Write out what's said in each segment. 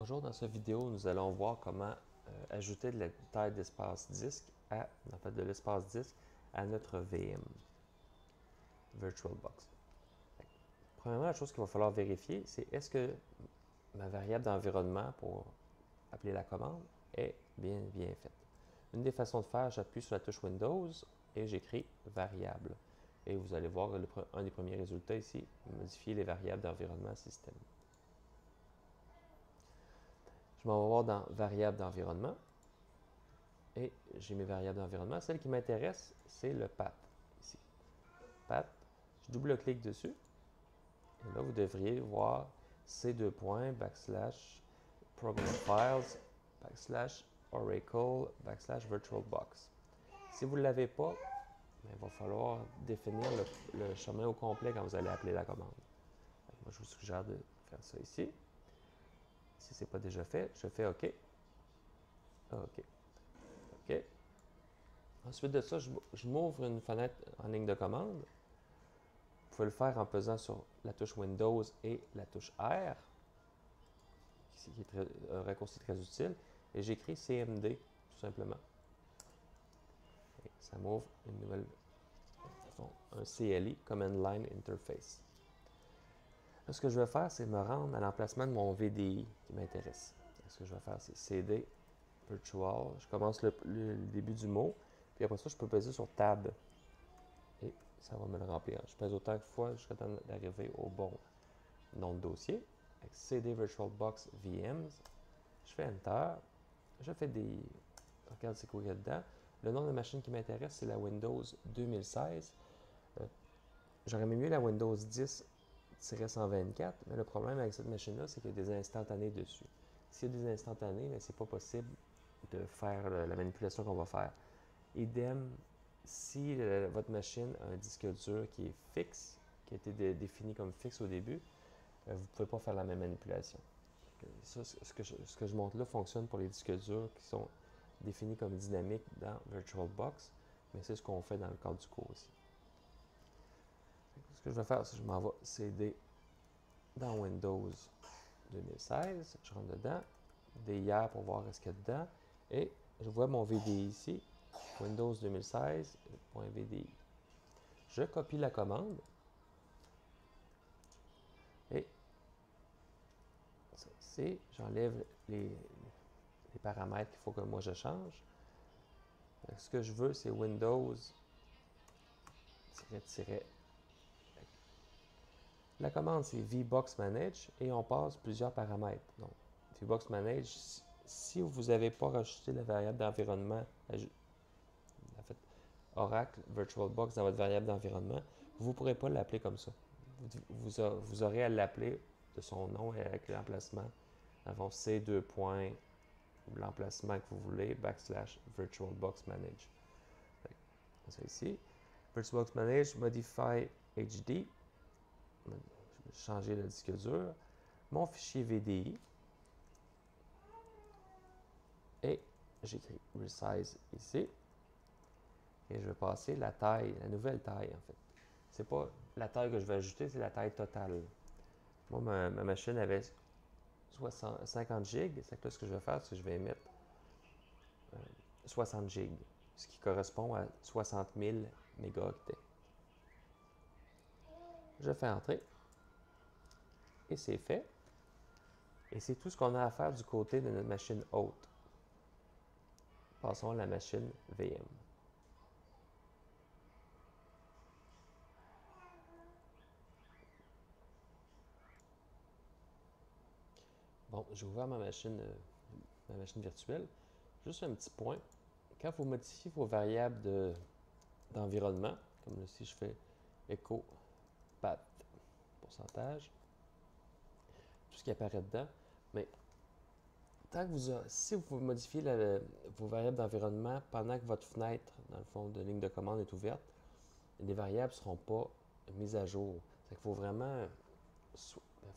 Bonjour, dans cette vidéo, nous allons voir comment ajouter de la taille d'espace disque de l'espace disque à notre VM, VirtualBox. Premièrement, la chose qu'il va falloir vérifier, c'est est-ce que ma variable d'environnement pour appeler la commande est bien faite. Une des façons de faire, j'appuie sur la touche Windows et j'écris variable. Et vous allez voir un des premiers résultats ici, modifier les variables d'environnement système. Je m'en vais voir dans variables d'environnement et j'ai mes variables d'environnement. Celle qui m'intéresse, c'est le path ici. Path, je double-clique dessus et là vous devriez voir C2 backslash program files backslash oracle backslash virtualbox. Si vous ne l'avez pas, il va falloir définir le chemin au complet quand vous allez appeler la commande. Moi, je vous suggère de faire ça ici. Si ce n'est pas déjà fait, je fais OK. OK. OK. Ensuite de ça, je m'ouvre une fenêtre en ligne de commande. Vous pouvez le faire en pesant sur la touche Windows et la touche R, qui est un raccourci très utile. Et j'écris CMD, tout simplement. Et ça m'ouvre une nouvelle, un CLI, Command Line Interface. Là, ce que je vais faire, c'est me rendre à l'emplacement de mon VDI qui m'intéresse. Ce que je vais faire, c'est CD Virtual. Je commence le début du mot. Puis après ça, je peux peser sur Tab. Et ça va me le remplir. Je pèse autant de fois jusqu'à temps d'arriver au bon nom de dossier. Avec CD VirtualBox VMs. Je fais Enter. Je fais des... Regarde c'est quoi il y a dedans. Le nom de la machine qui m'intéresse, c'est la Windows 2016. J'aurais mieux la Windows 10-124, mais le problème avec cette machine-là, c'est qu'il y a des instantanés dessus. S'il y a des instantanés, ce n'est pas possible de faire la manipulation qu'on va faire. Idem, si votre machine a un disque dur qui est fixe, qui a été défini comme fixe au début, vous ne pouvez pas faire la même manipulation. Ça, ce que je montre là fonctionne pour les disques durs qui sont définis comme dynamiques dans VirtualBox, mais c'est ce qu'on fait dans le cadre du cours aussi. Ce que je vais faire, c'est que je m'en vais CD dans Windows 2016, je rentre dedans, hier pour voir ce qu'il y a dedans, et je vois mon VDI ici, Windows 2016.VDI. Je copie la commande et j'enlève les paramètres qu'il faut que moi je change. Ce que je veux, c'est Windows --. La commande, c'est VBox Manage et on passe plusieurs paramètres. Donc, VBox Manage, si vous n'avez pas rajouté la variable d'environnement, en fait, Oracle VirtualBox dans votre variable d'environnement, vous ne pourrez pas l'appeler comme ça. Vous aurez à l'appeler de son nom et avec l'emplacement. Avant C2 l'emplacement que vous voulez, backslash VirtualBox Manage. Ça ici. VirtualBox Manage, Modify HD. Je vais changer le disque dur. Mon fichier VDI. Et j'écris Resize ici. Et je vais passer la taille, la nouvelle taille en fait. C'est pas la taille que je vais ajouter, c'est la taille totale. Moi, ma machine avait 50 GB. C'est que là, ce que je vais faire, c'est que je vais mettre 60 GB, ce qui correspond à 60 000 mégaoctets. Je fais entrer. Et c'est fait. Et c'est tout ce qu'on a à faire du côté de notre machine hôte. Passons à la machine VM. Bon, j'ai ouvert ma machine virtuelle. Juste un petit point. Quand vous modifiez vos variables d'environnement, comme là, si je fais echo path pourcentage, tout ce qui apparaît dedans, mais si vous modifiez vos variables d'environnement pendant que votre fenêtre, dans le fond, de ligne de commande est ouverte, les variables ne seront pas mises à jour. Il faut vraiment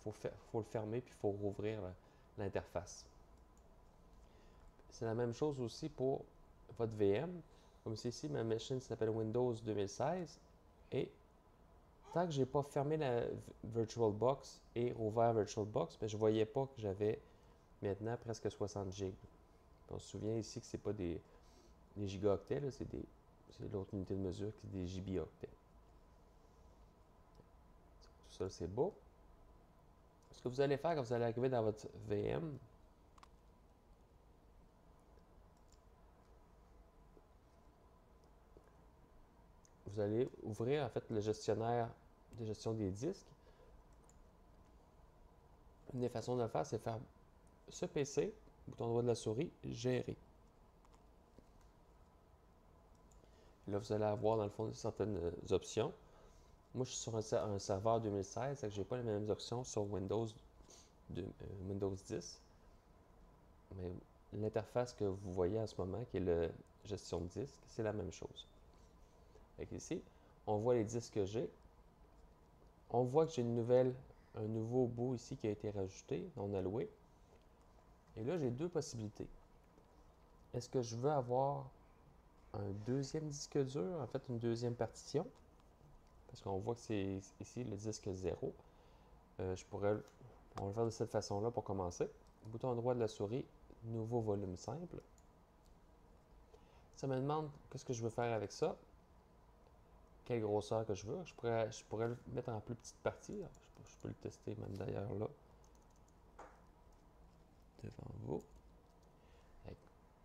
faut le fermer puis il faut rouvrir l'interface. C'est la même chose aussi pour votre VM. Comme c'est ici, ma machine s'appelle Windows 2016 et tant que je n'ai pas fermé la VirtualBox et rouvert VirtualBox, je ne voyais pas que j'avais maintenant presque 60 gigs. On se souvient ici que c'est pas des gigaoctets, c'est l'autre unité de mesure qui est des gibioctets. Tout ça, c'est beau. Ce que vous allez faire quand vous allez arriver dans votre VM, vous allez ouvrir en fait le gestionnaire de gestion des disques. Une des façons de le faire, c'est faire ce PC, bouton droit de la souris, gérer. Là, vous allez avoir dans le fond certaines options. Moi, je suis sur un serveur 2016, donc je n'ai pas les mêmes options sur Windows 10. Mais l'interface que vous voyez en ce moment, qui est la gestion de disque, c'est la même chose. Donc ici, on voit les disques que j'ai. On voit que j'ai un nouveau bout ici qui a été rajouté, non alloué. Et là, j'ai deux possibilités. Est-ce que je veux avoir un deuxième disque dur, en fait une deuxième partition? Parce qu'on voit que c'est ici le disque 0. On va le faire de cette façon-là pour commencer. Bouton droit de la souris, nouveau volume simple. Ça me demande qu'est-ce que je veux faire avec ça. Quelle grosseur que je veux. Je pourrais le mettre en plus petite partie. Je peux le tester même d'ailleurs là. Devant vous. Avec,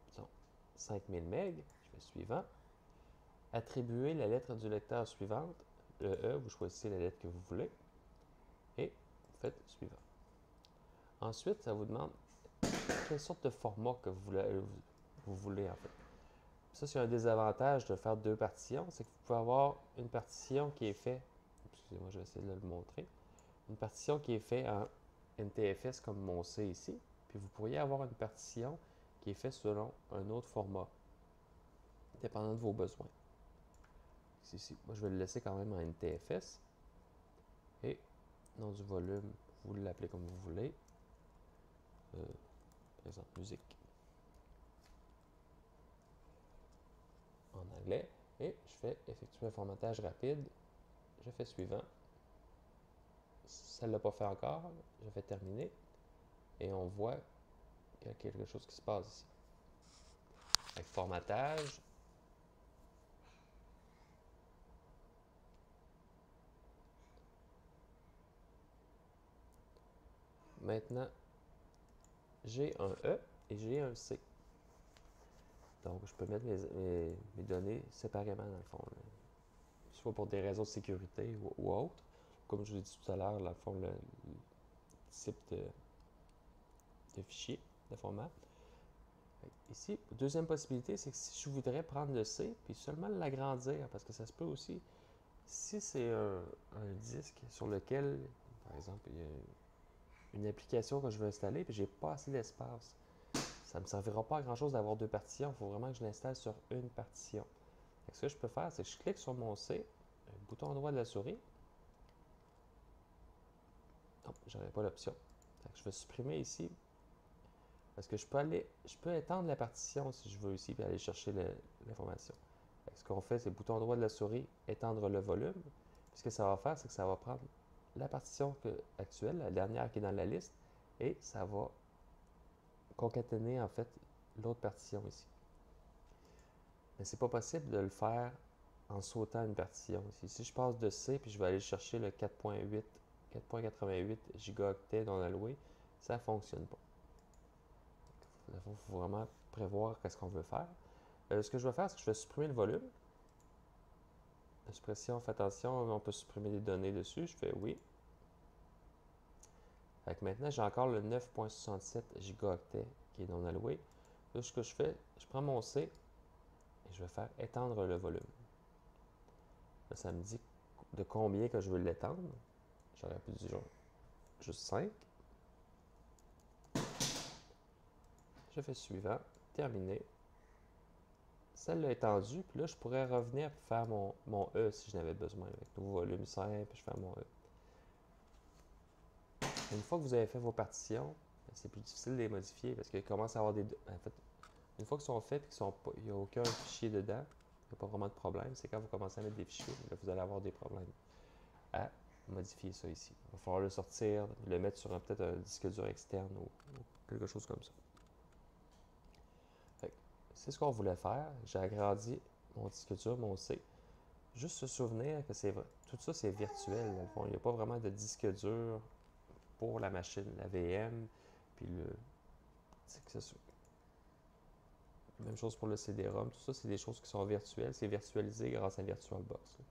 disons, 5000 MB. Je fais suivant. Attribuer la lettre du lecteur suivante. Le E, vous choisissez la lettre que vous voulez. Et vous faites suivant. Ensuite, ça vous demande quelle sorte de format que vous voulez en fait. Ça, c'est un désavantage de faire deux partitions, c'est que vous pouvez avoir une partition qui est faite, excusez-moi, je vais essayer de le montrer, une partition qui est faite en NTFS comme mon C ici, puis vous pourriez avoir une partition qui est faite selon un autre format, dépendant de vos besoins. Ici, moi je vais le laisser quand même en NTFS, et nom du volume, vous l'appelez comme vous voulez, par exemple musique. En anglais, et je fais effectuer un formatage rapide, je fais suivant. Ça ne l'a pas fait encore, je fais terminer, et on voit qu'il y a quelque chose qui se passe ici. Avec formatage, maintenant, j'ai un E et j'ai un C. Donc, je peux mettre mes données séparément dans le fond, là. Soit pour des raisons de sécurité ou autre. Comme je vous ai dit tout à l'heure, dans le fond, le type de fichier, de format. Ici, deuxième possibilité, c'est que si je voudrais prendre le C puis seulement l'agrandir, parce que ça se peut aussi, si c'est un disque sur lequel, par exemple, il y a une application que je veux installer puis j'ai pas assez d'espace, ça ne me servira pas à grand chose d'avoir deux partitions. Il faut vraiment que je l'installe sur une partition. Ce que je peux faire, c'est que je clique sur mon C, bouton droit de la souris. Non, j'aurais pas l'option. Je vais supprimer ici. Parce que je peux étendre la partition si je veux ici et aller chercher l'information. Ce qu'on fait, c'est bouton droit de la souris, étendre le volume. Puis ce que ça va faire, c'est que ça va prendre la partition actuelle, la dernière qui est dans la liste, et ça va concaténer en fait l'autre partition ici. Mais c'est pas possible de le faire en sautant une partition ici. Si je passe de C puis je vais aller chercher le 4.88 gigaoctets non alloué, ça ne fonctionne pas. Il faut vraiment prévoir qu'est-ce qu'on veut faire. Ce que je vais faire, c'est que je vais supprimer le volume. La suppression, faites attention, on peut supprimer des données dessus. Je fais oui. Fait que maintenant, j'ai encore le 9.67 gigaoctets qui est non alloué. Là, ce que je fais, je prends mon C et je vais faire étendre le volume. Là, ça me dit de combien que je veux l'étendre. J'aurais pu dire juste 5. Je fais suivant, terminé. Celle-là étendue, puis là, je pourrais revenir et faire mon E si j'en avais besoin. Avec nouveau volume simple, je fais mon E. Une fois que vous avez fait vos partitions, c'est plus difficile de les modifier parce qu'il commence à avoir des... En fait, une fois qu'ils sont faits et qu'il n'y a aucun fichier dedans, il n'y a pas vraiment de problème. C'est quand vous commencez à mettre des fichiers, là, vous allez avoir des problèmes à modifier ça ici. Il va falloir le sortir, le mettre sur peut-être un disque dur externe ou quelque chose comme ça. C'est ce qu'on voulait faire. J'ai agrandi mon disque dur, mon C. Juste se souvenir que tout ça, c'est virtuel. Dans le fond. Il n'y a pas vraiment de disque dur pour la machine, la VM, puis même chose pour le CD-ROM. Tout ça, c'est des choses qui sont virtuelles. C'est virtualisé grâce à VirtualBox. Là.